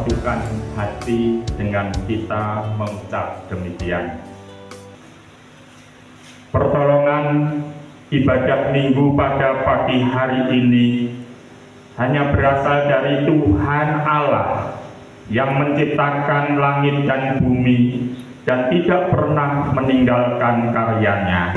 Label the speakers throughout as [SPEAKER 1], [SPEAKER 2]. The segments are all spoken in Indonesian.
[SPEAKER 1] satukan hati dengan kita mengucap demikian. Pertolongan ibadah minggu pada pagi hari ini hanya berasal dari Tuhan Allah yang menciptakan langit dan bumi dan tidak pernah meninggalkan karyanya.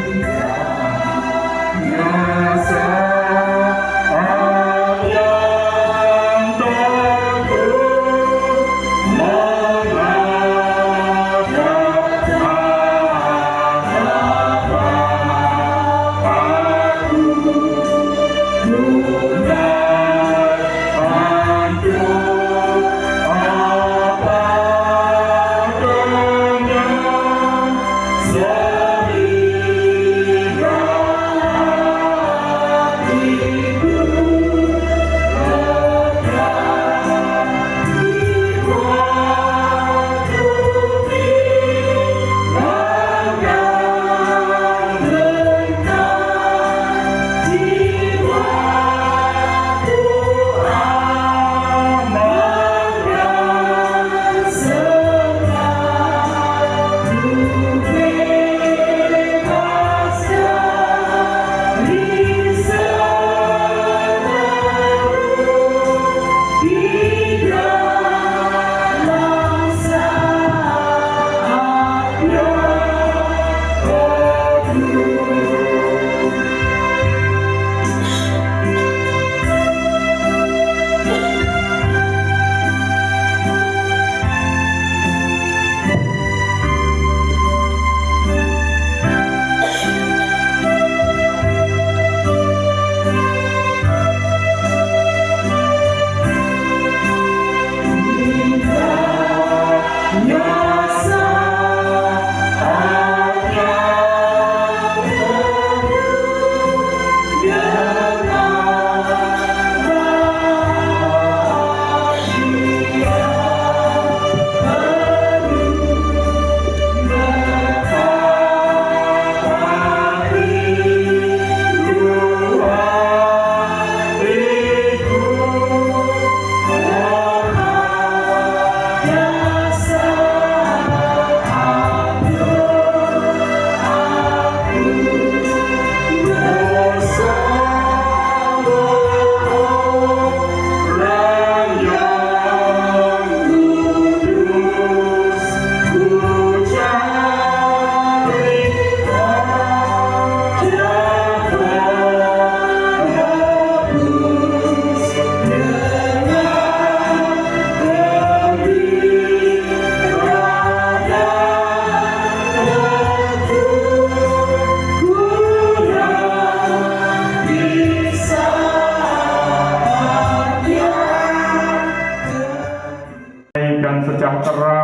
[SPEAKER 1] Sejahtera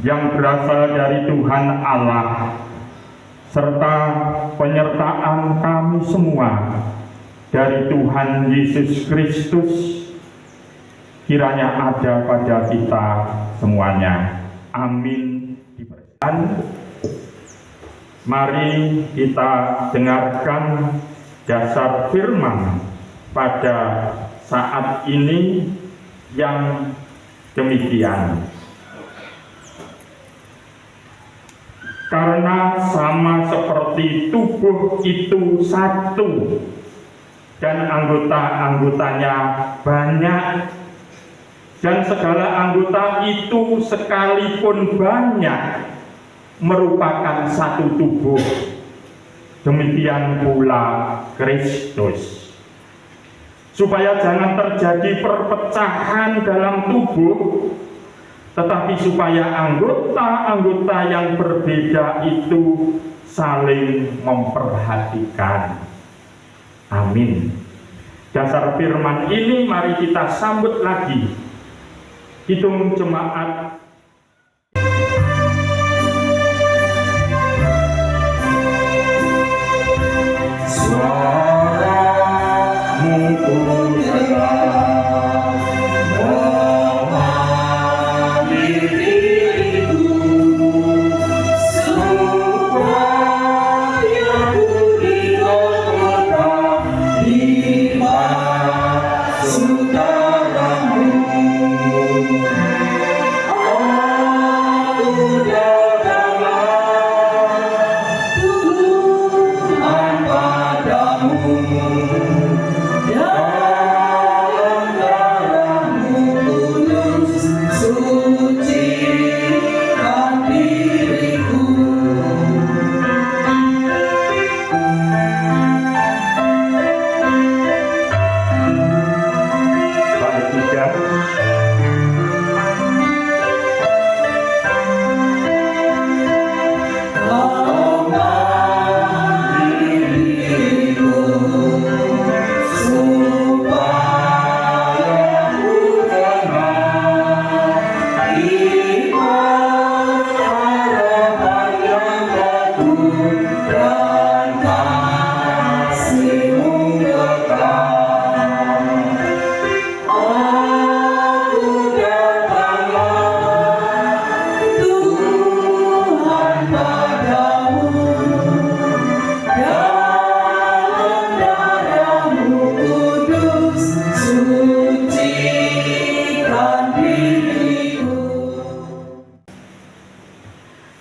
[SPEAKER 1] yang berasal dari Tuhan Allah serta penyertaan kami semua dari Tuhan Yesus Kristus kiranya ada pada kita semuanya. Amin. Mari kita dengarkan dasar firman pada saat ini yang demikian. Karena sama seperti tubuh itu satu dan anggota-anggotanya banyak, dan segala anggota itu sekalipun banyak merupakan satu tubuh, demikian pula Kristus. Supaya jangan terjadi perpecahan dalam tubuh, tetapi supaya anggota-anggota yang berbeda itu saling memperhatikan. Amin. Dasar firman ini mari kita sambut lagi. Hitung jemaat.
[SPEAKER 2] Saudaramu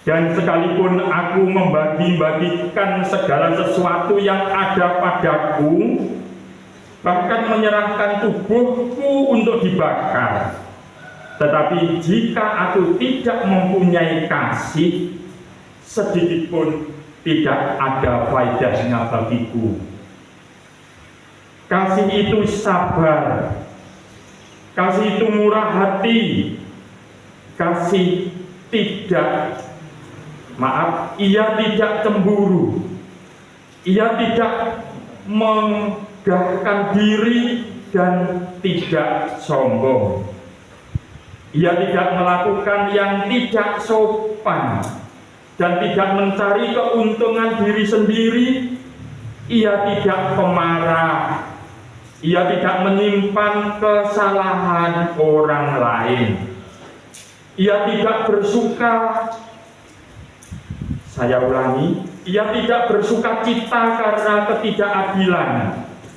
[SPEAKER 1] Dan sekalipun aku membagi-bagikan segala sesuatu yang ada padaku, bahkan menyerahkan tubuhku untuk dibakar, tetapi jika aku tidak mempunyai kasih, sedikitpun tidak ada faedahnya bagiku. Kasih itu sabar, kasih itu murah hati, kasih ia tidak cemburu, ia tidak menggahkan diri dan tidak sombong. Ia tidak melakukan yang tidak sopan dan tidak mencari keuntungan diri sendiri. Ia tidak pemarah, ia tidak menyimpan kesalahan orang lain. Ia tidak bersuka, saya ulangi, ia tidak bersuka cita karena ketidakadilan,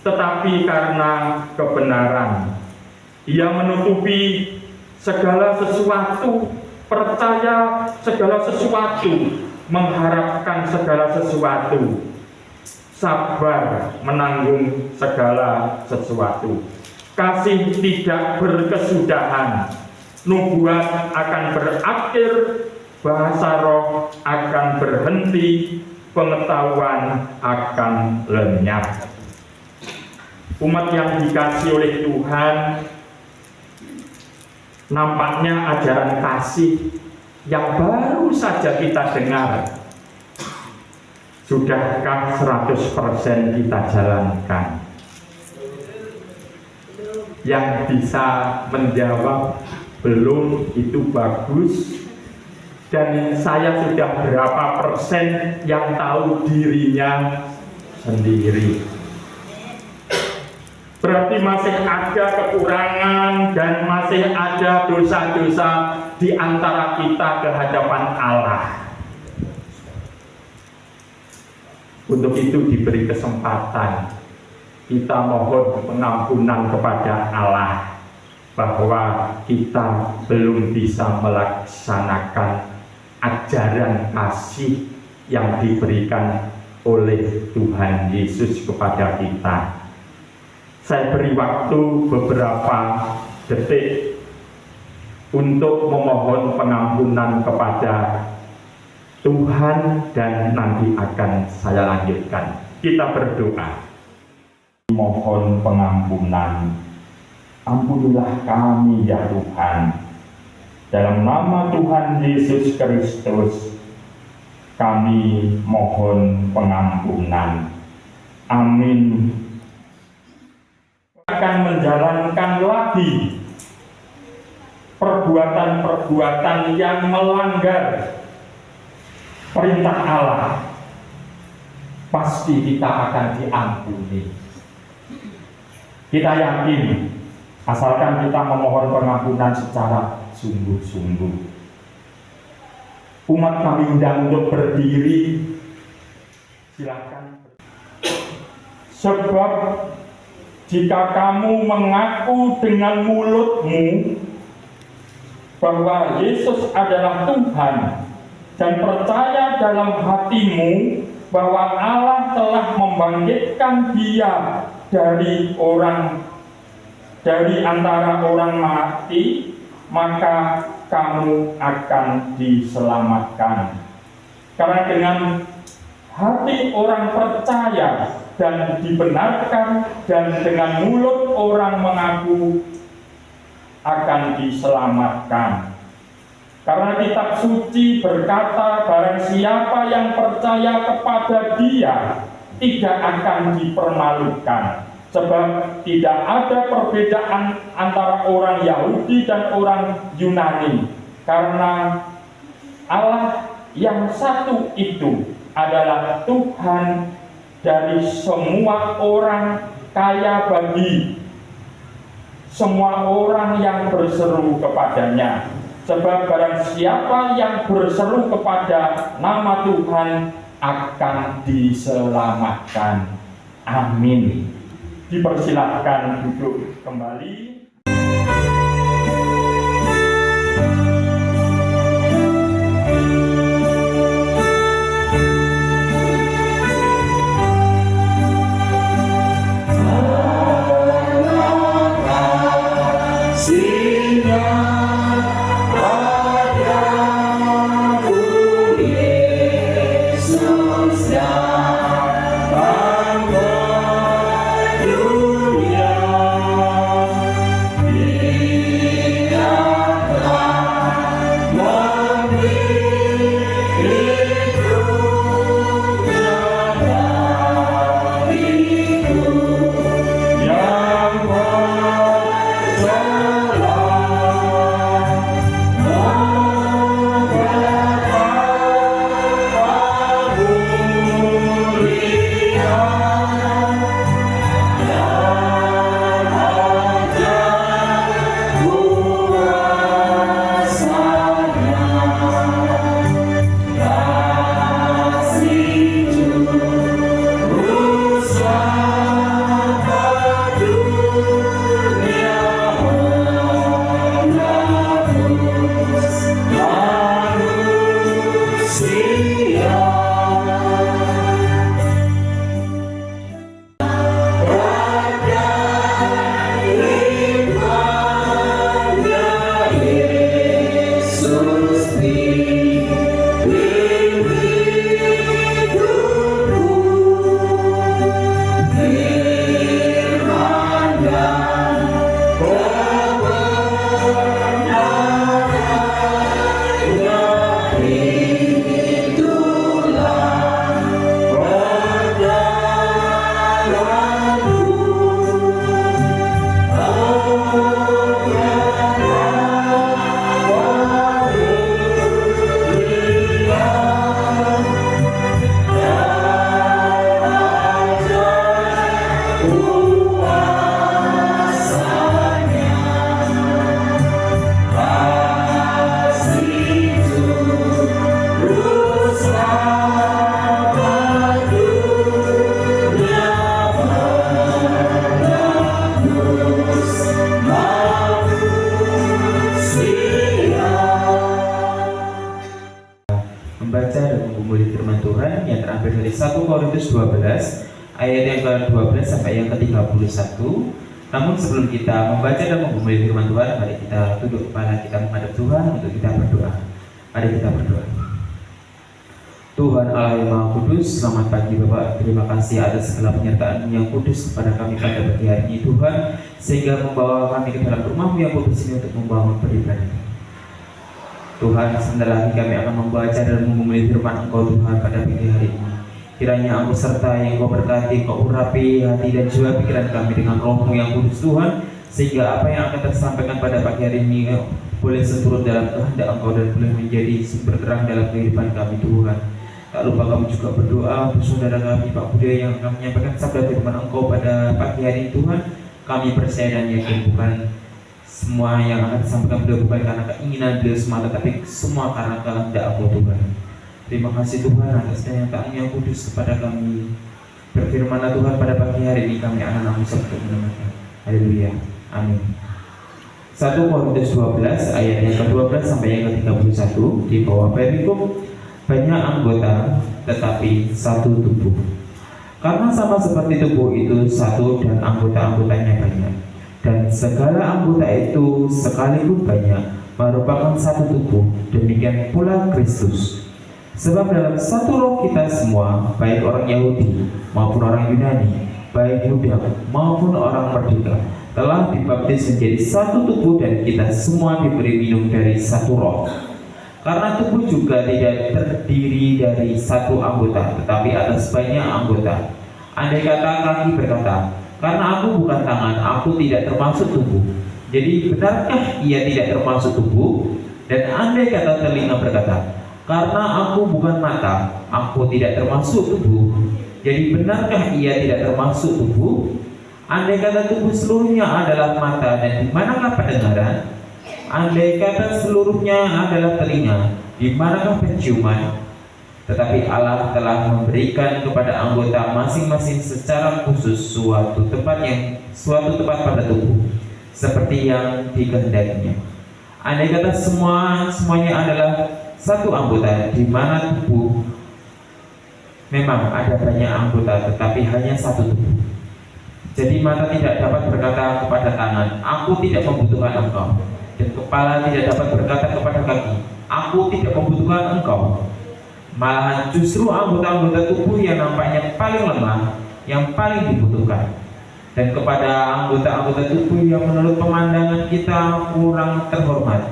[SPEAKER 1] tetapi karena kebenaran. Ia menutupi segala sesuatu, percaya segala sesuatu, mengharapkan segala sesuatu, sabar menanggung segala sesuatu. Kasih tidak berkesudahan, nubuat akan berakhir, bahasa roh akan berhenti, pengetahuan akan lenyap. Umat yang dikasihi oleh Tuhan, nampaknya ajaran kasih yang baru saja kita dengar, sudahkah 100% kita jalankan? Yang bisa menjawab belum itu bagus, dan saya sudah berapa persen yang tahu dirinya sendiri. Berarti masih ada kekurangan dan masih ada dosa-dosa di antara kita ke hadapan Allah. Untuk itu diberi kesempatan kita mohon pengampunan kepada Allah bahwa kita belum bisa melaksanakan ajaran kasih yang diberikan oleh Tuhan Yesus kepada kita. Saya beri waktu beberapa detik untuk memohon pengampunan kepada Tuhan dan nanti akan saya lanjutkan. Kita berdoa. Mohon pengampunan. Ampunilah kami ya Tuhan. Dalam nama Tuhan Yesus Kristus, kami mohon pengampunan. Amin. Akan menjalankan lagi perbuatan-perbuatan yang melanggar perintah Allah, pasti kita akan diampuni. Kita yakin, asalkan kita memohon pengampunan secara sungguh-sungguh. Umat kami undang untuk berdiri, silakan. Sebab jika kamu mengaku dengan mulutmu bahwa Yesus adalah Tuhan dan percaya dalam hatimu bahwa Allah telah membangkitkan Dia dari antara orang mati, maka kamu akan diselamatkan. Karena dengan hati orang percaya dan dibenarkan, dan dengan mulut orang mengaku akan diselamatkan. Karena kitab suci berkata, barang siapa yang percaya kepada Dia tidak akan dipermalukan. Sebab tidak ada perbedaan antara orang Yahudi dan orang Yunani. Karena Allah yang satu itu adalah Tuhan dari semua orang, kaya bagi semua orang yang berseru kepadanya. Sebab barang siapa yang berseru kepada nama Tuhan akan diselamatkan. Amin. Dipersilahkan duduk kembali.
[SPEAKER 2] membaca dan menggumuli firman Tuhan yang terambil dari 1 Korintus 12 ayat yang ke-12 sampai yang ke-31. Namun sebelum kita membaca dan menggumuli firman Tuhan, mari kita tunduk kepala kita menghadap Tuhan untuk kita berdoa. Mari kita berdoa. Tuhan Allah yang Maha Kudus, selamat pagi Bapak. Terima kasih atas segala penyertaan yang kudus kepada kami pada pagi hari ini Tuhan, sehingga membawa kami ke dalam rumah-Mu yang kudus ini untuk membangun beribadah. Tuhan, sebentar lagi kami akan membaca dan menggumuli firman Engkau Tuhan pada pagi hari ini. Kiranya Engkau sertai, Engkau berkati, Engkau urapi hati dan jiwa pikiran kami dengan Roh-Mu yang kudus Tuhan, sehingga apa yang akan tersampaikan pada pagi hari ini boleh seturut dalam kehendak Engkau dan boleh menjadi sumber terang dalam kehidupan kami Tuhan. Tak lupa kami juga berdoa untuk saudara kami Pak Budaya yang akan menyampaikan sabda firman Engkau pada pagi hari ini Tuhan. Kami percaya dan yakin bukan semua yang akan disampaikan beliau bukan karena keinginan beliau semata, tapi semua karena kehendak Engkau Tuhan. Terima kasih Tuhan atas kenyataan yang kudus kepada kami. Berfirmanlah Tuhan pada pagi hari ini, kami anak-anak-Mu sabda mendengarkan. Haleluya. Amin. 1 Korintus 12 ayat yang ke-12 sampai yang ke-31 di bawah perikop banyak anggota tetapi satu tubuh. Karena sama seperti tubuh itu satu dan anggota-anggotanya banyak, dan segala anggota itu sekalipun banyak merupakan satu tubuh, demikian pula Kristus. Sebab dalam satu roh kita semua, baik orang Yahudi maupun orang Yunani, baik budak maupun orang merdeka, telah dibaptis menjadi satu tubuh, dan kita semua diberi minum dari satu roh. Karena tubuh juga tidak terdiri dari satu anggota, tetapi atas banyak anggota. Andai kata kaki berkata, karena aku bukan tangan, aku tidak termasuk tubuh, jadi benarkah ia tidak termasuk tubuh? Dan andai kata telinga berkata, karena aku bukan mata, aku tidak termasuk tubuh, jadi benarkah ia tidak termasuk tubuh? Andai kata tubuh seluruhnya adalah mata, dan di manakah pendengaran? Andai kata seluruhnya adalah telinga, di manakah penciuman? Tetapi Allah telah memberikan kepada anggota masing-masing secara khusus suatu tempat pada tubuh, seperti yang dikehendakinya. Andai kata semuanya adalah satu anggota, di mana tubuh memang ada banyak anggota, tetapi hanya satu tubuh. Jadi mata tidak dapat berkata kepada tangan, aku tidak membutuhkan engkau. Dan kepala tidak dapat berkata kepada kaki, aku tidak membutuhkan engkau. Malahan justru anggota-anggota tubuh yang nampaknya paling lemah yang paling dibutuhkan. Dan kepada anggota-anggota tubuh yang menurut pemandangan kita kurang terhormat,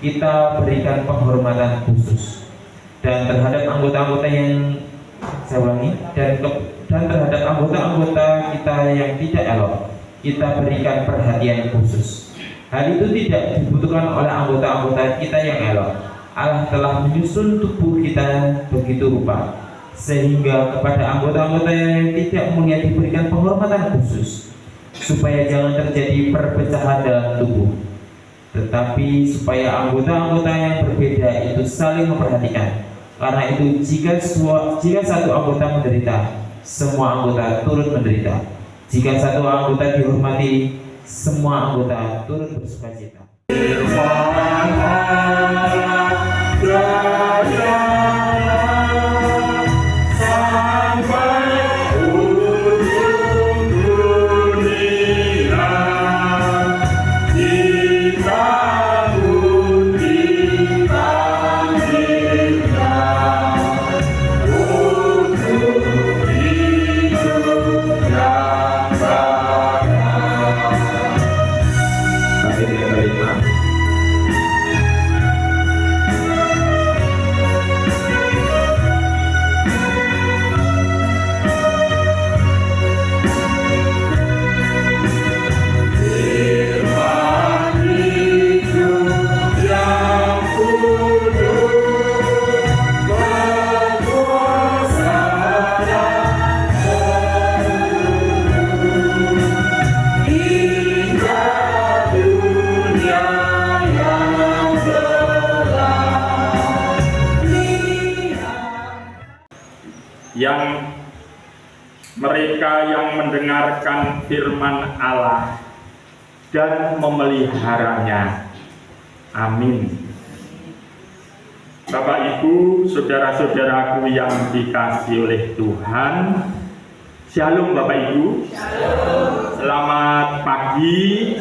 [SPEAKER 2] kita berikan penghormatan khusus. Dan terhadap anggota-anggota yang dan terhadap anggota-anggota kita yang tidak elok, kita berikan perhatian khusus. Hal itu tidak dibutuhkan oleh anggota-anggota kita yang elok. Allah telah menyusun tubuh kita begitu rupa, sehingga kepada anggota-anggota yang tidak mulia diberikan penghormatan khusus, supaya jangan terjadi perpecahan dalam tubuh, tetapi supaya anggota-anggota yang berbeda itu saling memperhatikan. Karena itu jika satu anggota menderita, semua anggota turut menderita. Jika satu anggota dihormati, semua anggota turut bersukacita.
[SPEAKER 1] yang mereka yang mendengarkan firman Allah dan memeliharanya. Amin. Bapak Ibu, saudara-saudaraku yang dikasihi oleh Tuhan, Shalom Bapak Ibu.
[SPEAKER 3] Shalom.
[SPEAKER 1] Selamat pagi.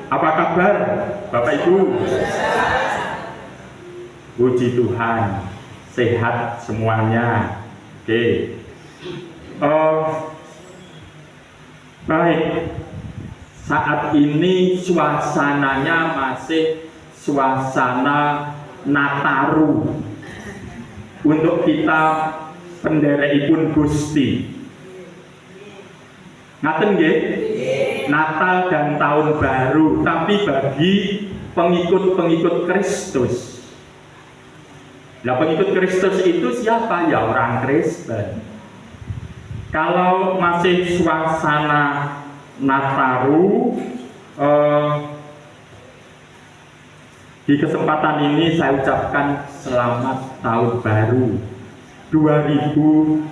[SPEAKER 1] Apa kabar Bapak Ibu? Puji Tuhan, sehat semuanya. Oke. Baik. Saat ini suasananya masih suasana Nataru untuk kita penderekipun Gusti. Ngaten nggih? Natal dan Tahun Baru, tapi bagi pengikut-pengikut Kristus. Nah, pengikut Kristus itu siapa? Ya orang Kristen. Kalau masih suasana Nataru, di kesempatan ini saya ucapkan selamat Tahun Baru 2024.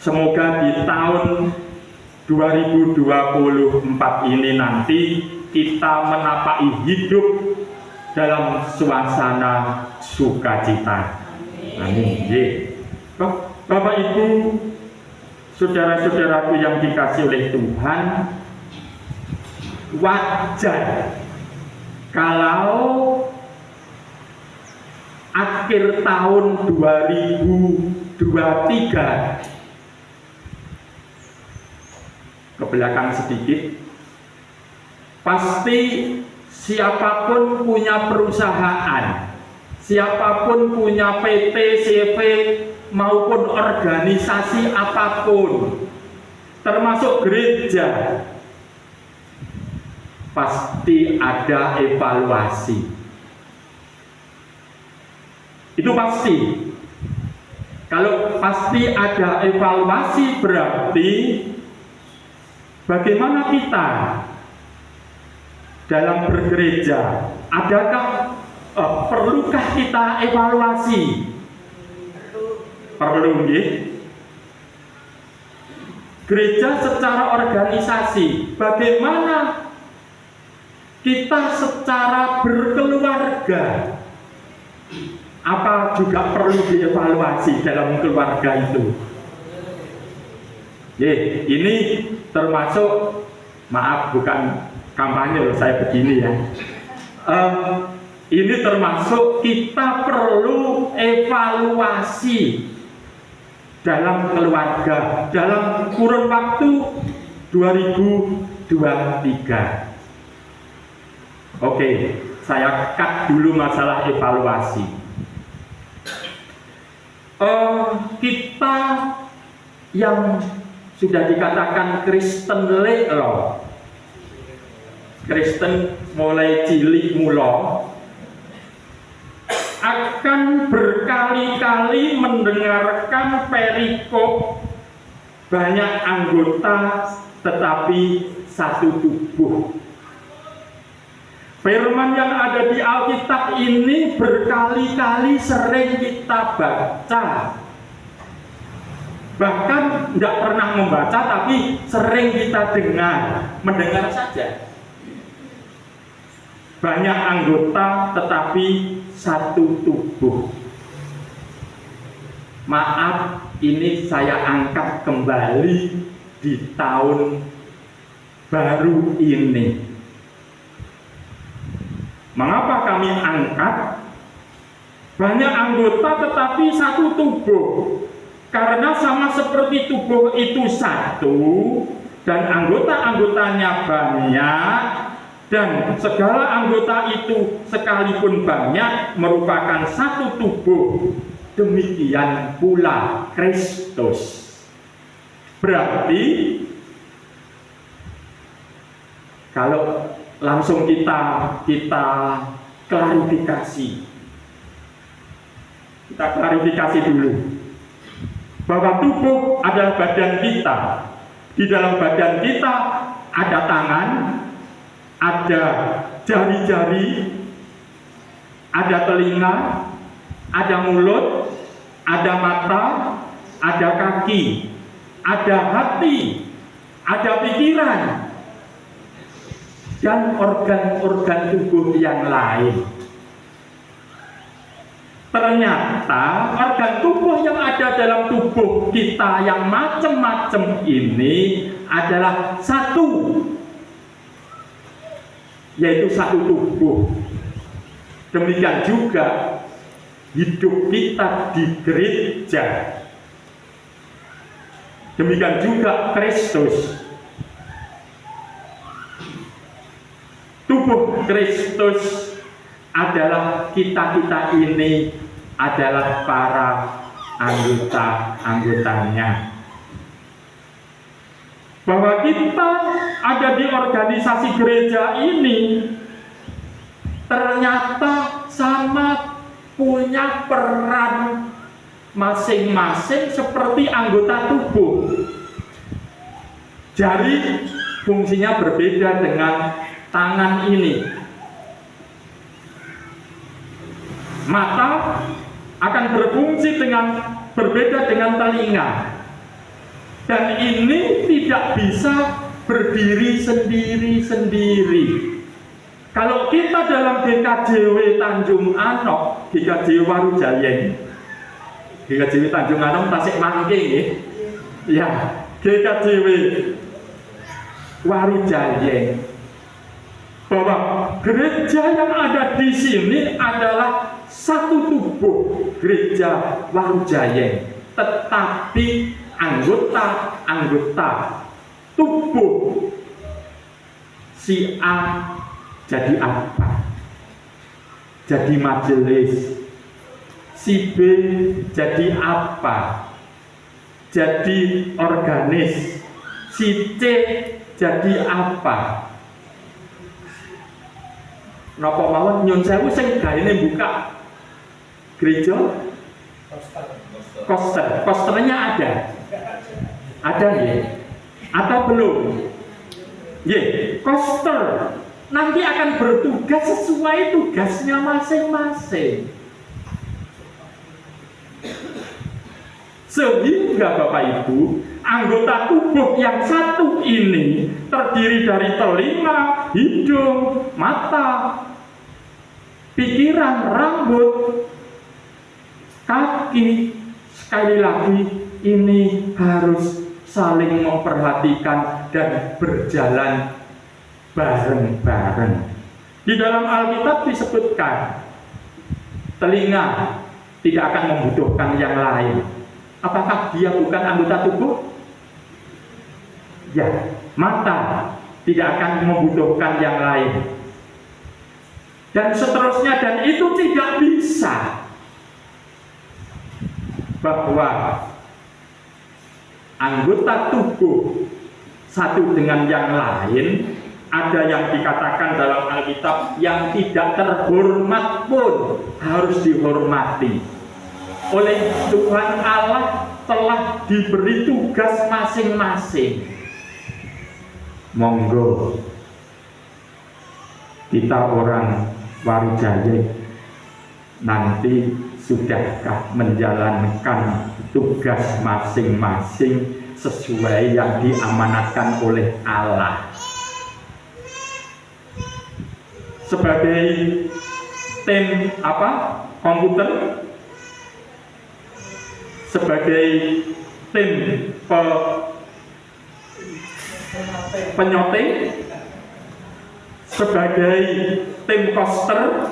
[SPEAKER 1] Semoga di tahun 2024 ini nanti kita menapaki hidup dalam suasana sukacita. Amin. Bapak Ibu, saudara-saudaraku yang dikasihi oleh Tuhan, wajar kalau akhir tahun 2023 ke belakang sedikit, pasti siapapun punya perusahaan, siapapun punya PT, CV maupun organisasi apapun, termasuk gereja, pasti ada evaluasi. Itu pasti. Kalau pasti ada evaluasi, berarti bagaimana kita dalam bergereja? Adakah perlukah kita evaluasi? Perlu nggih. Gereja secara organisasi, bagaimana kita secara berkeluarga? Apa juga perlu dievaluasi dalam keluarga itu? Ini termasuk, maaf bukan kampanye loh saya begini ya. Ini termasuk kita perlu evaluasi dalam keluarga dalam kurun waktu 2023. Oke, saya cut dulu masalah evaluasi. Kita yang sudah dikatakan Kristen loh, Kristen mulai cilik mula, akan berkali-kali mendengarkan perikop banyak anggota tetapi satu tubuh. Firman yang ada di Alkitab ini berkali-kali sering kita baca. Bahkan tidak pernah membaca, tapi sering kita mendengar saja. Banyak anggota tetapi satu tubuh. Maaf, ini saya angkat kembali di tahun baru ini. Mengapa kami angkat? Banyak anggota tetapi satu tubuh. Karena sama seperti tubuh itu satu dan anggota-anggotanya banyak, dan segala anggota itu sekalipun banyak merupakan satu tubuh, demikian pula Kristus. Berarti kalau langsung kita klarifikasi dulu bahwa tubuh adalah badan kita. Di dalam badan kita ada tangan, ada jari-jari, ada telinga, ada mulut, ada mata, ada kaki, ada hati, ada pikiran. dan organ-organ tubuh yang lain. Ternyata organ tubuh yang ada dalam tubuh kita yang macam-macam ini adalah satu, yaitu satu tubuh. Demikian juga hidup kita di gereja. Demikian juga Kristus. Tubuh Kristus adalah kita-kita ini adalah para anggota-anggotanya. Bahwa kita ada di organisasi gereja ini ternyata sama punya peran masing-masing seperti anggota tubuh. Jari fungsinya berbeda dengan tangan ini. Mata akan berfungsi berbeda dengan telinga. Dan ini tidak bisa berdiri sendiri-sendiri. Kalau kita dalam GKJW Tanjung Anok, GKJW Warujayeng, GKJW Tanjung Anok Tasikmalaya, ya, GKJW Warujayeng, bahwa gereja yang ada di sini adalah satu tubuh, gereja Warujayeng, tetapi anggota-anggota tubuh si A jadi apa? Jadi majelis. Si B jadi apa? Jadi organis. Si C jadi apa? Napa mawon nyun sewu sing gaene buka gereja? Kosternya ada. Ada ya? Atau belum? Ya, koster nanti akan bertugas sesuai tugasnya masing-masing. Sehingga Bapak Ibu, anggota tubuh yang satu ini terdiri dari telinga, hidung, mata, pikiran, rambut, kaki. Sekali lagi, ini harus saling memperhatikan dan berjalan bareng-bareng. Di dalam Alkitab disebutkan telinga tidak akan membutuhkan yang lain. Apakah dia bukan anggota tubuh? Ya, mata tidak akan membutuhkan yang lain. Dan seterusnya, dan itu tidak bisa bahwa anggota tubuh satu dengan yang lain, ada yang dikatakan dalam Alkitab yang tidak terhormat pun harus dihormati. Oleh Tuhan Allah telah diberi tugas masing-masing. Monggo kita orang Warujayeng nanti sudahkah menjalankan tugas masing-masing sesuai yang diamanatkan oleh Allah? Sebagai tim komputer, sebagai tim penyoting, sebagai tim koster,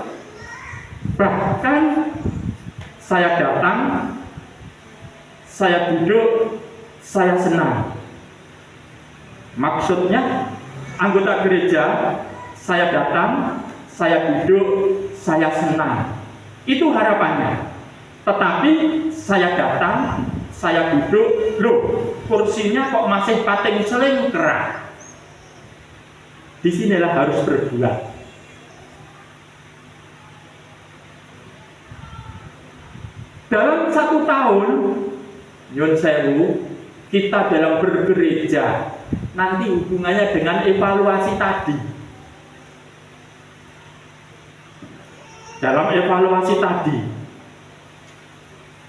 [SPEAKER 1] bahkan saya datang, saya duduk, saya senang. Maksudnya anggota gereja, saya datang, saya duduk, saya senang. Itu harapannya. Tetapi saya datang, saya duduk, loh, kursinya kok masih pating selingkrah. Disinilah harus berbuat. Dalam 1 tahun, nyun sewu, kita dalam bergereja, nanti hubungannya dengan evaluasi tadi. Dalam evaluasi tadi,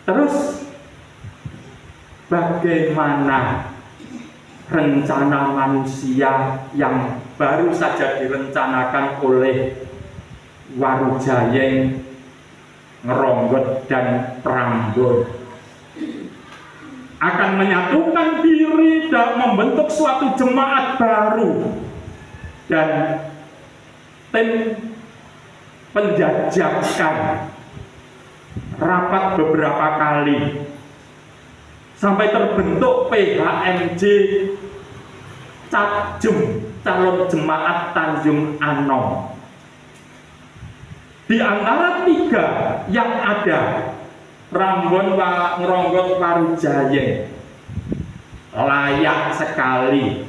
[SPEAKER 1] terus bagaimana rencana manusia yang baru saja direncanakan oleh Warujayeng, Ngeronggot, dan Prambon akan menyatukan diri dan membentuk suatu jemaat baru. Dan tim penjajakan rapat beberapa kali sampai terbentuk PHMJ Cajem, calon jemaat Tanjung Anom. Di antara tiga yang ada, Prambon, Ngeronggot, Warujayeng, layak sekali.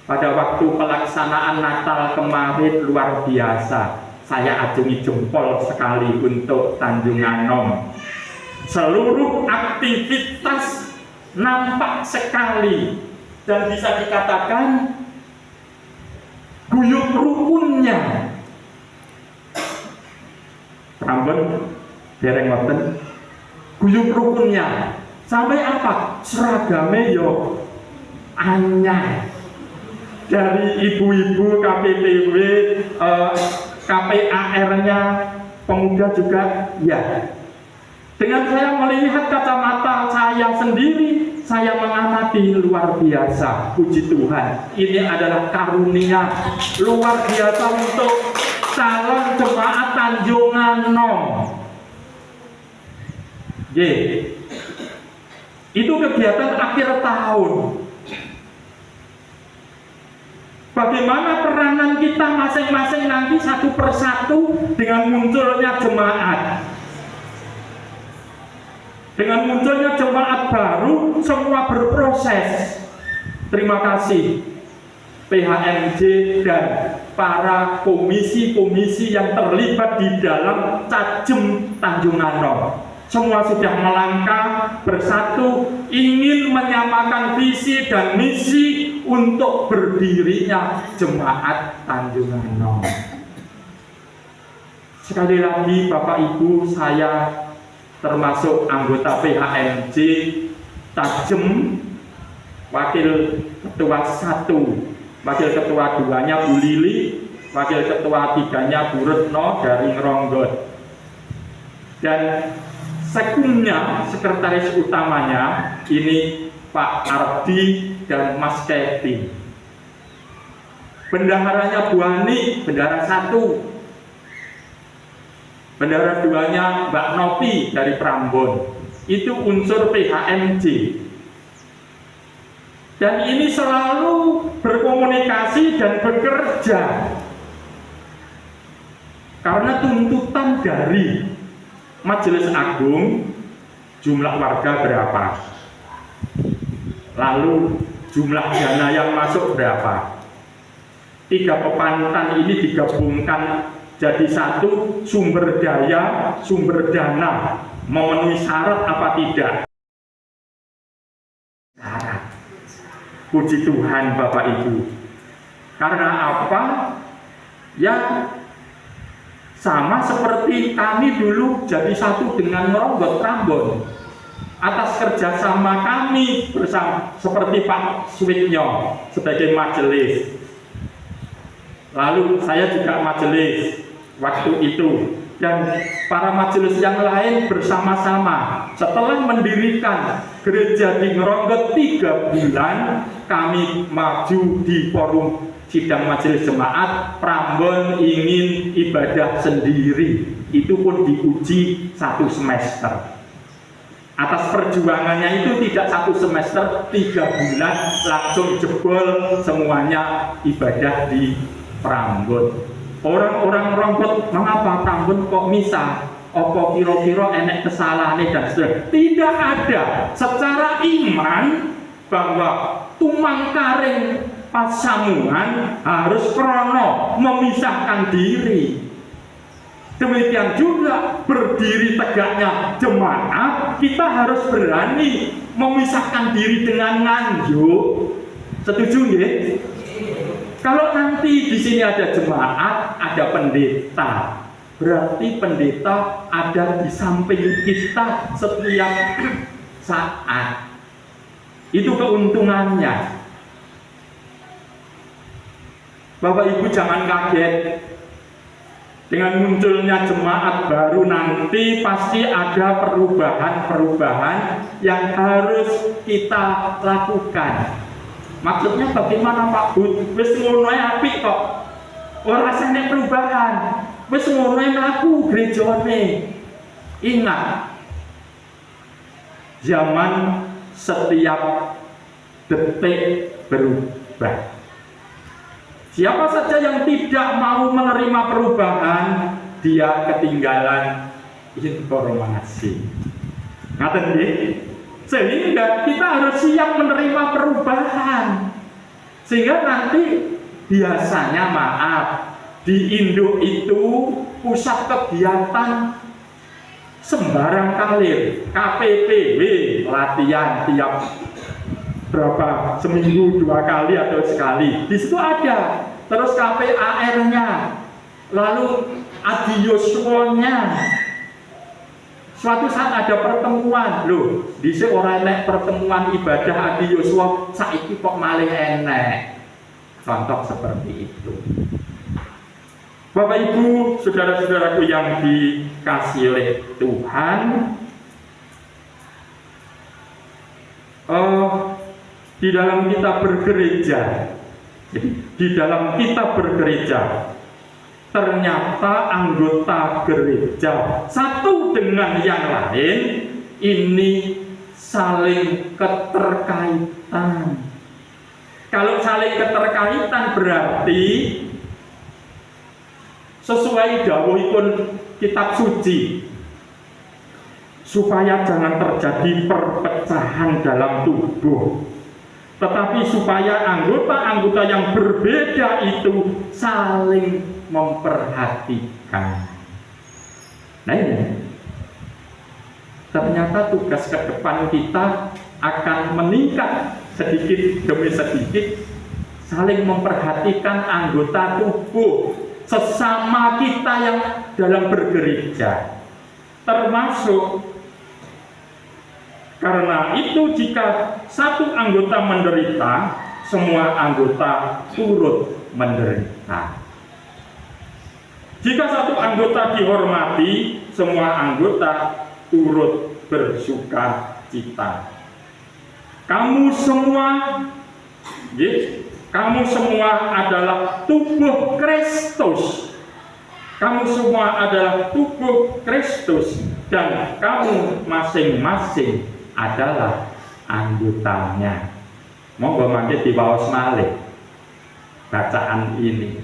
[SPEAKER 1] Pada waktu pelaksanaan Natal kemarin luar biasa. Saya acungi jempol sekali untuk Tanjung Anom. Seluruh aktivitas nampak sekali dan bisa dikatakan guyub rukunnya. Prambon dereng ngoten, guyub rukunnya sampai apa? Seragame yo anyar. Dari ibu-ibu KPPW, KPAR-nya pemuda juga ya. Dengan saya melihat kacamata saya sendiri, saya mengamati luar biasa. Puji Tuhan, ini adalah karunia luar biasa untuk calon jemaat Tanjung Anom. Itu kegiatan akhir tahun. Bagaimana peranan kita masing-masing nanti satu persatu dengan munculnya jemaat. Dengan munculnya jemaat baru, semua berproses. Terima kasih PHMJ dan para komisi-komisi yang terlibat di dalam Cajem Tanjung Anom. Semua sudah melangkah bersatu, ingin menyamakan visi dan misi untuk berdirinya jemaat Tanjung Anom. Sekali lagi Bapak Ibu, saya termasuk anggota PHMJ Cajem, wakil ketua 1, wakil ketua 2-nya Bu Lili, wakil ketua 3-nya Bu Retno dari Ngeronggot, dan sekumnya, sekretaris utamanya ini Pak Ardi dan Mas Kevin. Bendaharanya Bu Ani, bendahara 1. Bendahara 2-nya Mbak Novi dari Prambon. Itu unsur PHMJ. Dan ini selalu berkomunikasi dan bekerja. Karena tuntutan dari Majelis Agung, jumlah warga berapa, lalu jumlah dana yang masuk berapa. 3 pepantan ini digabungkan jadi satu, sumber daya, sumber dana memenuhi syarat apa tidak? Syarat. Puji Tuhan Bapak Ibu. Karena apa? Ya sama seperti kami dulu jadi satu dengan Ngeronggot Prambon. Atas kerjasama kami bersama, seperti Pak Switnyo sebagai majelis. Lalu saya juga majelis waktu itu. Dan para majelis yang lain bersama-sama. Setelah mendirikan gereja di Ngeronggot 3 bulan, kami maju di forum sidang majelis jemaat. Prambon ingin ibadah sendiri, itu pun diuji 1 semester. Atas perjuangannya itu tidak 1 semester, 3 bulan langsung jebol semuanya ibadah di Prambon. Orang-orang Ngeronggot, mengapa Prambon kok misah? Apa kira-kira enek kesalahan dan sebagainya? Tidak ada. Secara iman bahwa tumangkaring pasamuan harus krono memisahkan diri. Demikian juga berdiri tegaknya jemaat, kita harus berani memisahkan diri dengan nganjuk. Setuju nggih? Kalau nanti di sini ada jemaat, ada pendeta, berarti pendeta ada di samping kita setiap saat. Itu keuntungannya. Bapak Ibu jangan kaget dengan munculnya jemaat baru, nanti pasti ada perubahan-perubahan yang harus kita lakukan. Maksudnya bagaimana Pak Bud? Wis ngono apik kok. Ora rasane perubahan. Wis ngono mlaku gerejane. Ingat, zaman setiap detik berubah. Siapa saja yang tidak mau menerima perubahan, dia ketinggalan informasi. Ngaten nggih? Sehingga kita harus siap menerima perubahan. Sehingga nanti biasanya di Indo itu pusat kegiatan sembarang kalir, KPPW, latihan tiap berapa, seminggu 2 kali atau sekali. Di situ ada. Terus KPAR-nya, lalu adioswonya. Suatu saat ada pertemuan, loh, di seorang enek pertemuan ibadah adioswo, saiki kok malih enek. Contoh seperti itu. Bapak Ibu, saudara-saudaraku yang dikasihi oleh Tuhan, di dalam kita bergereja, ternyata anggota gereja satu dengan yang lain ini saling keterkaitan. Kalau saling keterkaitan berarti sesuai dawuhipun kitab suci, supaya jangan terjadi perpecahan dalam tubuh, tetapi supaya anggota-anggota yang berbeda itu saling memperhatikan. Nah ini, ternyata tugas ke depan kita akan meningkat sedikit demi sedikit, saling memperhatikan anggota tubuh sesama kita yang dalam bergereja. Termasuk karena itu jika satu anggota menderita, semua anggota turut menderita. Jika satu anggota dihormati, semua anggota turut bersuka cita. Kamu semua adalah tubuh Kristus. Kamu semua adalah tubuh Kristus dan kamu masing-masing adalah anggotanya. Monggo mangke diwaos malih bacaan ini.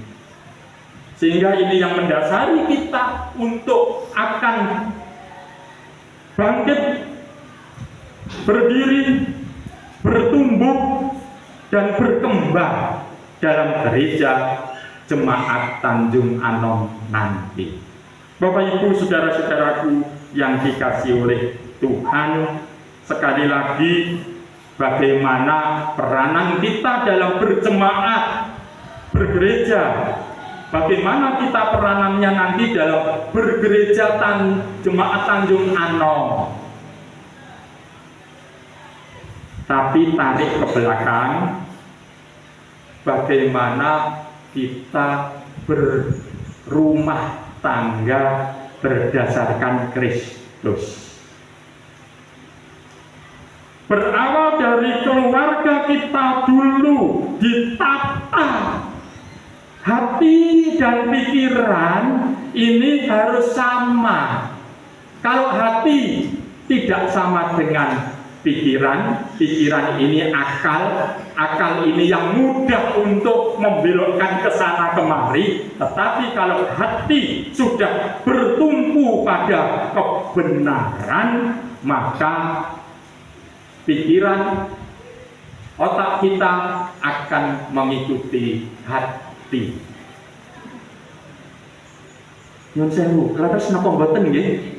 [SPEAKER 1] Sehingga ini yang mendasari kita untuk akan bangkit, berdiri, bertumbuh dan berkembang dalam gereja Jemaat Tanjung Anom nanti. Bapak Ibu, saudara-saudaraku yang dikasihi oleh Tuhan, sekali lagi bagaimana peranan kita dalam berjemaat, bergereja, bagaimana kita peranannya nanti dalam bergereja Jemaat Tanjung Anom. Tapi tarik ke belakang, bagaimana kita berumah tangga berdasarkan Kristus. Berawal dari keluarga kita dulu ditata, hati dan pikiran ini harus sama. Kalau hati tidak sama dengan pikiran ini akal ini yang mudah untuk membelokkan ke sana kemari. Tetapi kalau hati sudah bertumpu pada kebenaran, maka pikiran, otak kita akan mengikuti hati. Nyun sewu, lantas napa mboten nggih?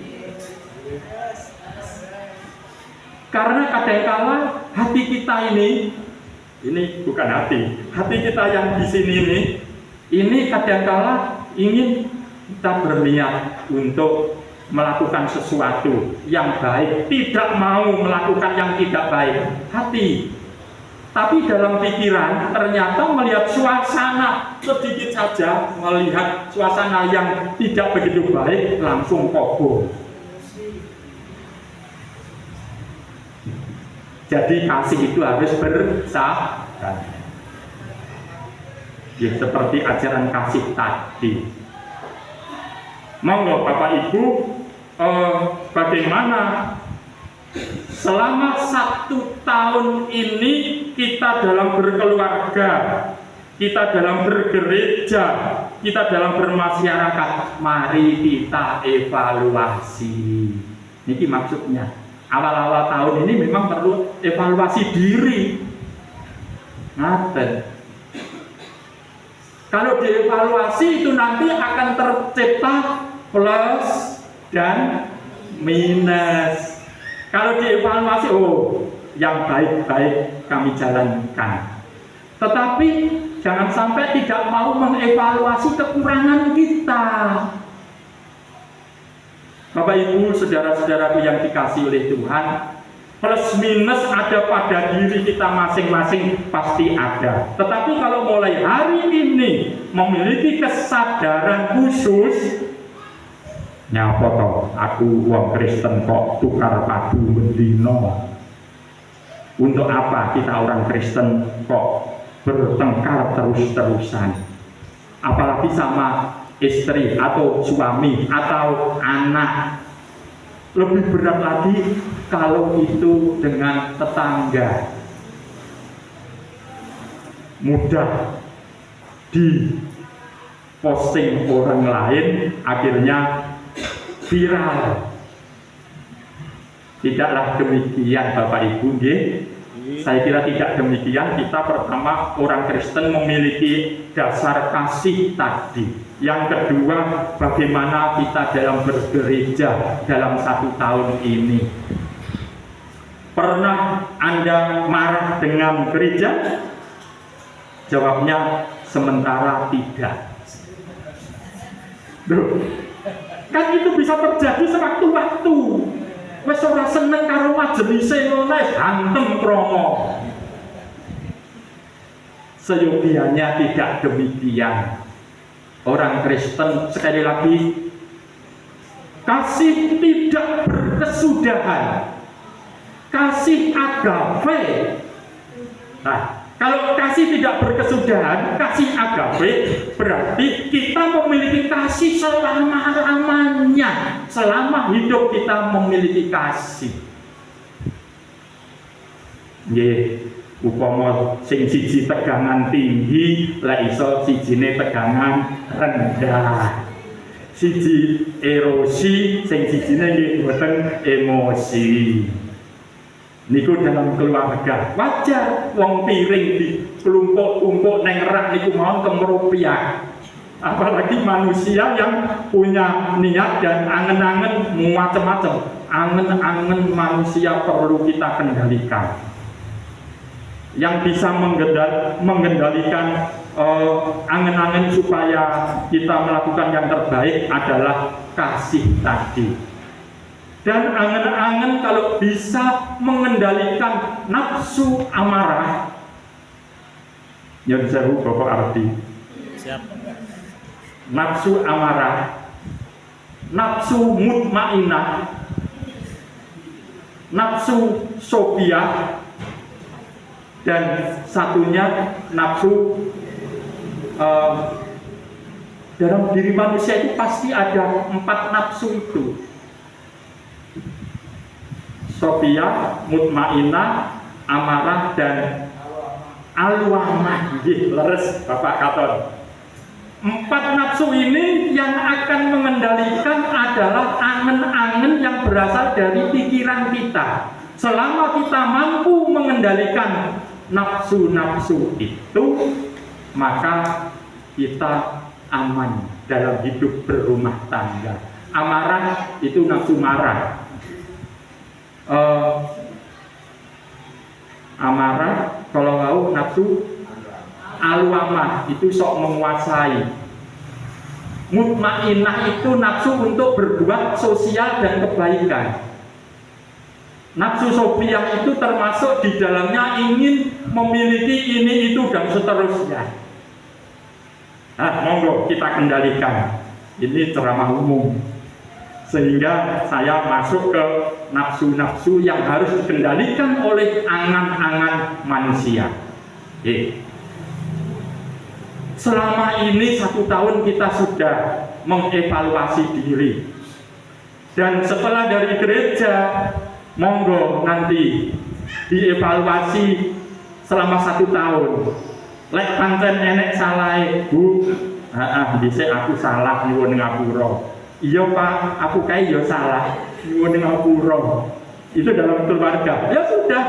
[SPEAKER 1] Karena kadangkala hati kita ini bukan hati kita yang di sini ini kadangkala ingin kita berniat untuk melakukan sesuatu yang baik, tidak mau melakukan yang tidak baik. Hati tapi dalam pikiran ternyata melihat suasana sedikit saja, melihat suasana yang tidak begitu baik, langsung kobong. Jadi kasih itu harus bersahabat. Ya, seperti ajaran kasih tadi. Monggo Bapak Ibu, bagaimana selama 1 tahun ini kita dalam berkeluarga, kita dalam bergereja, kita dalam bermasyarakat, mari kita evaluasi. Niki maksudnya, awal-awal tahun ini memang perlu evaluasi diri. Ngaten. Kalau dievaluasi itu nanti akan tercipta plus dan minus. Kalau dievaluasi, oh yang baik-baik kami jalankan. Tetapi jangan sampai tidak mau mengevaluasi kekurangan kita. Bapak Ibu, saudara-saudaraku yang dikasihi oleh Tuhan, plus minus ada pada diri kita masing-masing, pasti ada. Tetapi kalau mulai hari ini memiliki kesadaran khusus, nyapa toh aku wong Kristen kok tukar padu mendino. Untuk apa kita orang Kristen kok bertengkar terus-terusan, apalagi sama istri atau suami atau anak. Lebih berat lagi kalau itu dengan tetangga. Mudah di posting orang lain, akhirnya viral. Tidaklah demikian Bapak Ibu, nggih. Saya kira tidak demikian. Kita pertama orang Kristen memiliki dasar kasih tadi. Yang kedua, bagaimana kita dalam bergereja dalam 1 tahun ini. Pernah Anda marah dengan gereja? Jawabnya sementara tidak. Duh, kan itu bisa terjadi sewaktu-waktu. Wes ora seneng karo majelis ngono, hantem promo. Seyogianya tidak demikian. Orang Kristen, sekali lagi, kasih tidak berkesudahan, kasih agape. Nah, kalau kasih tidak berkesudahan, kasih agape, berarti kita memiliki kasih selama-lamanya. Selama hidup kita memiliki kasih. Nggih, upama sing siji tegangan tinggi, lek iso sijine tegangan rendah. Siji erosi, sing sijine nggih boten emosi. Niku dalam keluarga wajar, wong piring di kelumpuk-kelumpuk neng rak niku mawon kemropiak. Apalagi manusia yang punya niat dan angen-angen macam-macam. Angen-angen manusia perlu kita kendalikan. Yang bisa mengendalikan angen-angen supaya kita melakukan yang terbaik adalah kasih tadi. Dan angen-angen kalau bisa mengendalikan nafsu amarah. Yang seru Bapak arti. Siap. Nafsu amarah, nafsu mutmainah, nafsu sobiah, dan satunya nafsu dalam diri manusia itu pasti ada 4 nafsu itu. Sobiah, mutmainah, amarah, dan alwamah. Leres Bapak Katon. 4 nafsu ini yang akan mengendalikan adalah angen-angen yang berasal dari pikiran kita. Selama kita mampu mengendalikan nafsu-nafsu itu, maka kita aman dalam hidup berumah tangga. Amarah itu nafsu marah. Amarah, kalau mau nafsu alwamah itu sok menguasai. Mutmainah itu nafsu untuk berbuat sosial dan kebaikan. Nafsu Sophia itu termasuk di dalamnya ingin memiliki ini, itu, dan seterusnya. Nah, monggo kita kendalikan. Ini ceramah umum. Sehingga saya masuk ke nafsu-nafsu yang harus dikendalikan oleh angan-angan manusia. Selama ini 1 tahun kita sudah mengevaluasi diri. Dan setelah dari gereja, monggo nanti dievaluasi selama 1 tahun. Lek pancen enek salah, Bu. Dhisik aku salah nyuwun ngapura. Iya Pak, aku kayak ya salah nyuwun ngapura. Itu dalam keluarga. Ya sudah.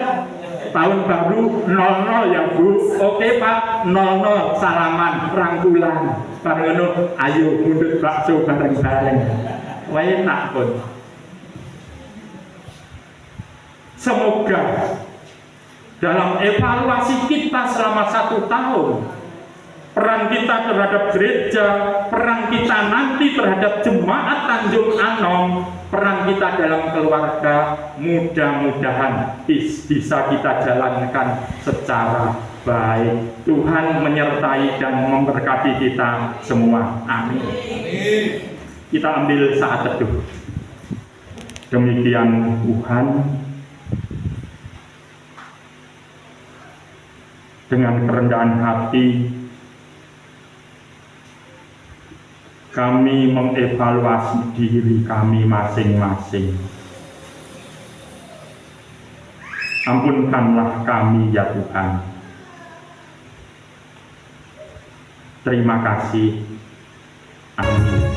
[SPEAKER 1] Tahun baru 00 ya Bu. Oke Pak, 00 salaman, rangkulan. Bareng ayo mundut bakso bareng-bareng. Wae enak pun. Semoga dalam evaluasi kita selama 1 tahun, peran kita terhadap gereja, peran kita nanti terhadap jemaat Tanjung Anom, peran kita dalam keluarga, mudah-mudahan bisa kita jalankan secara baik. Tuhan menyertai dan memberkati kita semua. Amin. Kita ambil saat teduh. Demikian Tuhan, dengan kerendahan hati kami mengevaluasi diri kami masing-masing. Ampunkanlah kami ya Tuhan. Terima kasih. Amin.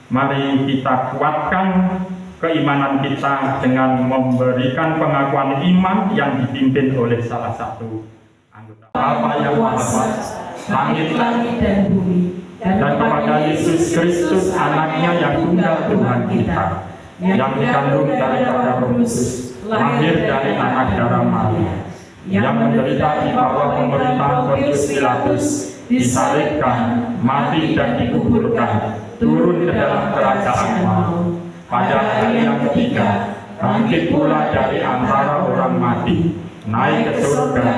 [SPEAKER 1] Mari kita kuatkan keimanan kita dengan memberikan pengakuan iman yang dipimpin oleh salah satu anggota. Bapa yang Maha Esa, langit dan bumi, dan kepada Yesus Kristus anaknya yang tunggal Tuhan kita, yang dikandung daripada Roh Kudus, lahir dari anak darah Maria, yang menderita di bawah pemerintahan Pontius Pilatus, disalibkan, mati dan dikuburkan, turun ke dalam kerajaan maut. Pada hari yang ketiga, bangkit pula dari antara orang mati, naik ke surga,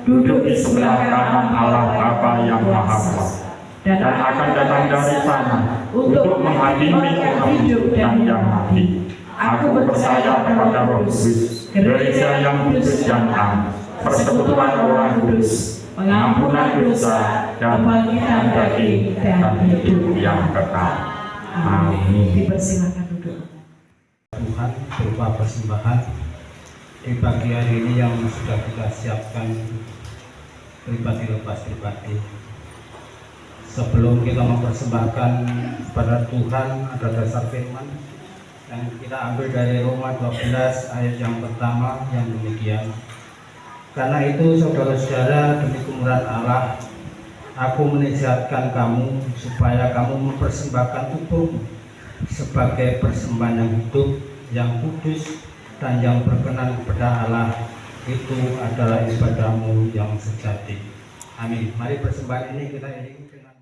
[SPEAKER 1] duduk di sebelah kanan Allah Bapa yang Maha Kuasa, dan akan datang dari sana untuk menghakimi orang hidup dan yang mati. Aku percaya kepada Roh Kudus, gereja yang kudus dan am, persekutuan orang kudus, pengampunan dosa, dan kebangkitan daging dan hidup yang kekal. Amin.
[SPEAKER 3] Dipersilakan duduk.
[SPEAKER 4] Tuhan berupa persembahan di pagi hari ini yang sudah kita siapkan pribadi lepas pribadi. Sebelum kita mempersembahkan kepada Tuhan, ada dasar firman yang kita ambil dari Roma 12 ayat yang pertama yang demikian. Karena itu saudara-saudara, demi kemurahan Allah, aku menasihatkan kamu supaya kamu mempersembahkan tubuhmu sebagai persembahan yang hidup, yang kudus, dan yang berkenan kepada Allah. Itu adalah ibadahmu yang sejati. Amin. Mari persembahan ini kita iringi dengan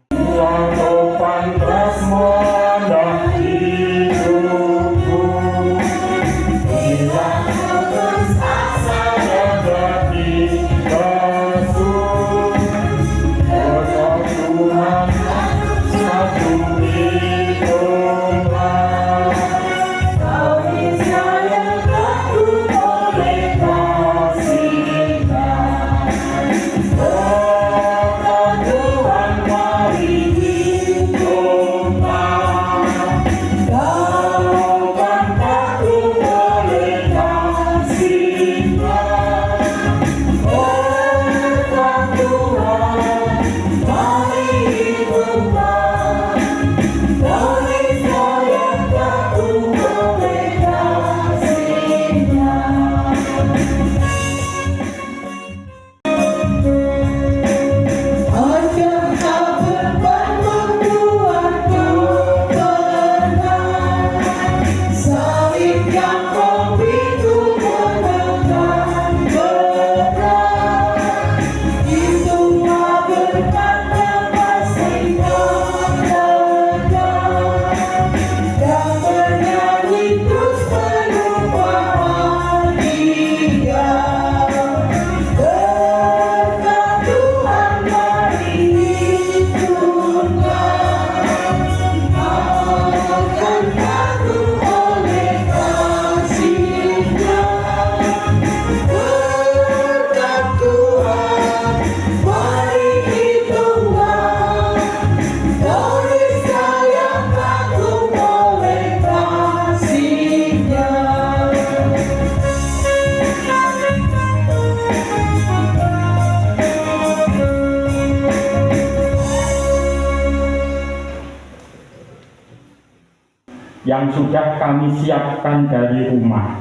[SPEAKER 1] yang sudah kami siapkan dari rumah.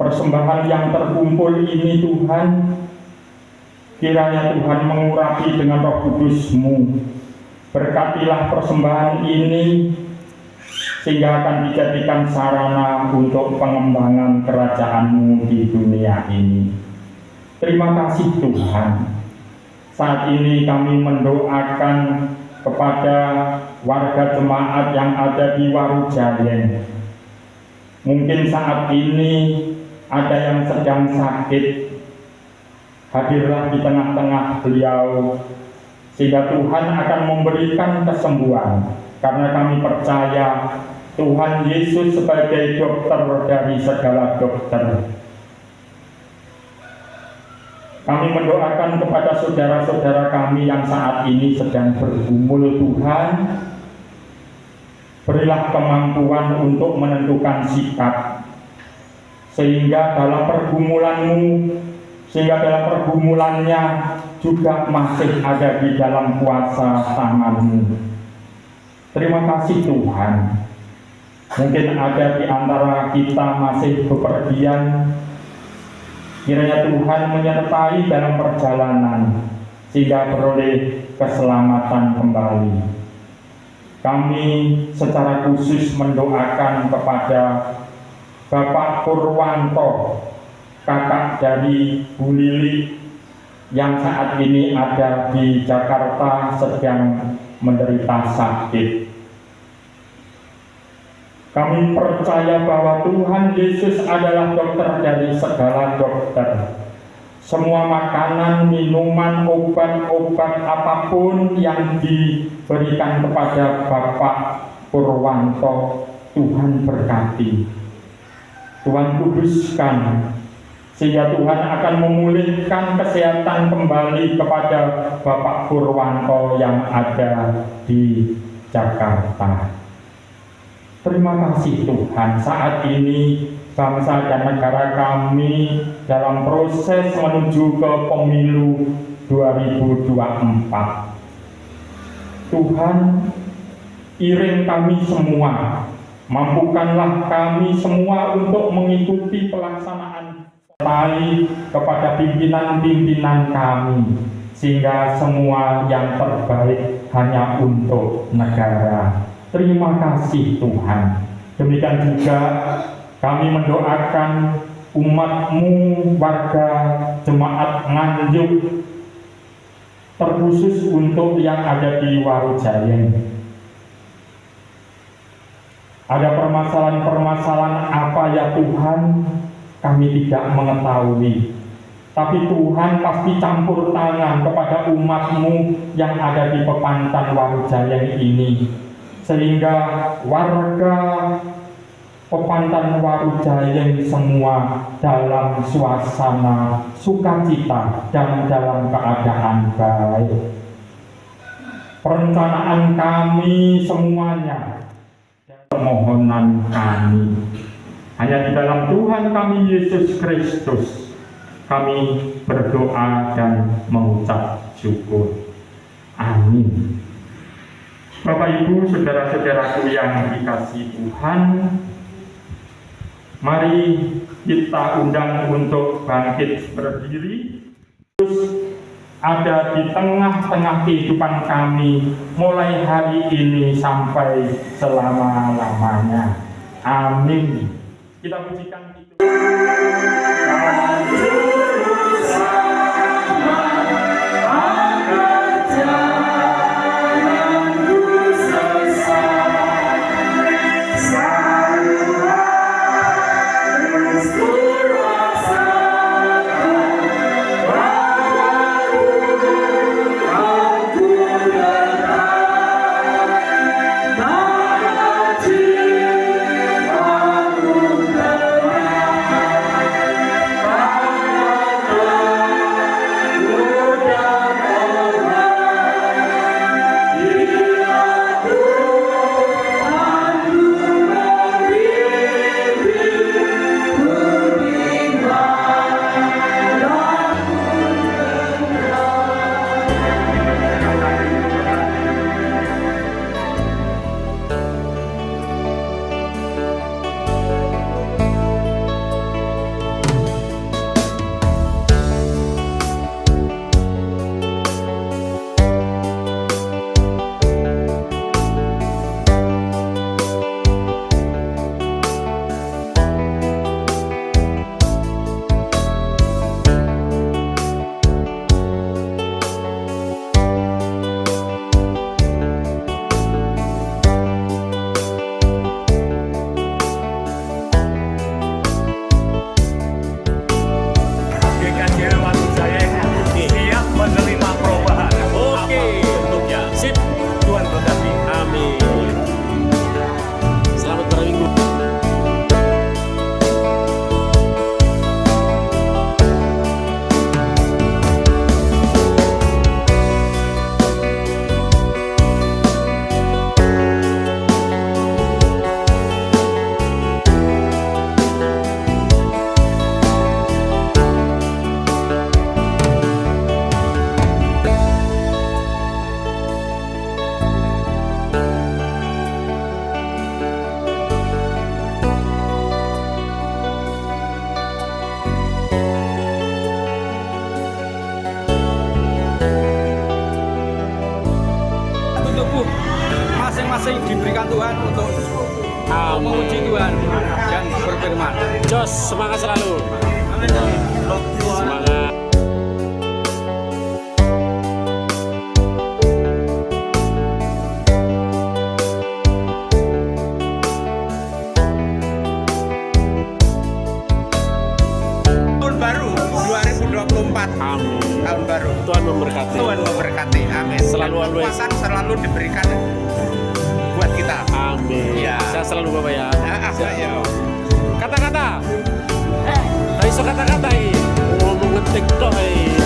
[SPEAKER 1] Persembahan yang terkumpul ini Tuhan, kiranya Tuhan mengurapi dengan Roh Kudus-Mu. Berkatilah persembahan ini sehingga akan dijadikan sarana untuk pengembangan kerajaan-Mu di dunia ini. Terima kasih Tuhan. Saat ini kami mendoakan kepada warga jemaat yang ada di Warujayen. Mungkin saat ini ada yang sedang sakit, hadirlah di tengah-tengah beliau, sehingga Tuhan akan memberikan kesembuhan, karena kami percaya Tuhan Yesus sebagai dokter dari segala dokter. Kami mendoakan kepada saudara-saudara kami yang saat ini sedang bergumul Tuhan, berilah kemampuan untuk menentukan sikap, sehingga dalam pergumulannya juga masih ada di dalam kuasa tangan-Mu. Terima kasih Tuhan. Mungkin ada di antara kita masih bepergian, kiranya Tuhan menyertai dalam perjalanan sehingga beroleh keselamatan kembali. Kami secara khusus mendoakan kepada Bapak Purwanto, kakak dari Bu Lili yang saat ini ada di Jakarta sedang menderita sakit. Kami percaya bahwa Tuhan Yesus adalah dokter dari segala dokter. Semua makanan, minuman, obat-obat apapun yang diberikan kepada Bapak Purwanto, Tuhan berkati. Tuhan kuduskan, sehingga Tuhan akan memulihkan kesehatan kembali kepada Bapak Purwanto yang ada di Jakarta. Terima kasih Tuhan, saat ini bangsa dan negara kami dalam proses menuju ke pemilu 2024. Tuhan, iring kami semua, mampukanlah kami semua untuk mengikuti pelaksanaan sertai kepada pimpinan-pimpinan kami, sehingga semua yang terbaik hanya untuk negara. Terima kasih Tuhan. Demikian juga kami mendoakan umat-Mu, warga jemaat Nganjuk, terkhusus untuk yang ada di Warujayen. Ada permasalahan-permasalahan apa ya Tuhan, kami tidak mengetahui. Tapi Tuhan pasti campur tangan kepada umat-Mu yang ada di Pepantan Warujayen ini, sehingga warga Pepantan Warujayen semua dalam suasana sukacita dan dalam keadaan baik. Perencanaan kami semuanya, permohonan kami, hanya di dalam Tuhan kami Yesus Kristus kami berdoa dan mengucap syukur. Amin. Bapak Ibu, saudara-saudaraku yang dikasihi Tuhan, mari kita undang untuk bangkit berdiri. Terus ada di tengah-tengah kehidupan kami mulai hari ini sampai selama-lamanya. Amin. Kita pujikan itu.
[SPEAKER 3] diberikan Tuhan untuk memuji Tuhan dan berfirman.
[SPEAKER 5] Jos, semangat selalu. Semangat.
[SPEAKER 3] Tahun baru 2024.
[SPEAKER 5] Amin.
[SPEAKER 3] Tahun baru.
[SPEAKER 5] Tuhan memberkati.
[SPEAKER 3] Tuhan memberkati. Amin.
[SPEAKER 5] Selalu
[SPEAKER 3] Dan
[SPEAKER 5] always.
[SPEAKER 3] kekuatan selalu diberikan buat kita.
[SPEAKER 5] Amin.
[SPEAKER 3] Ya.
[SPEAKER 5] Saya selalu Bapak ya.
[SPEAKER 3] Ya.
[SPEAKER 5] Kata-kata. Ayo kata-kata. Ngomong ngetik tok.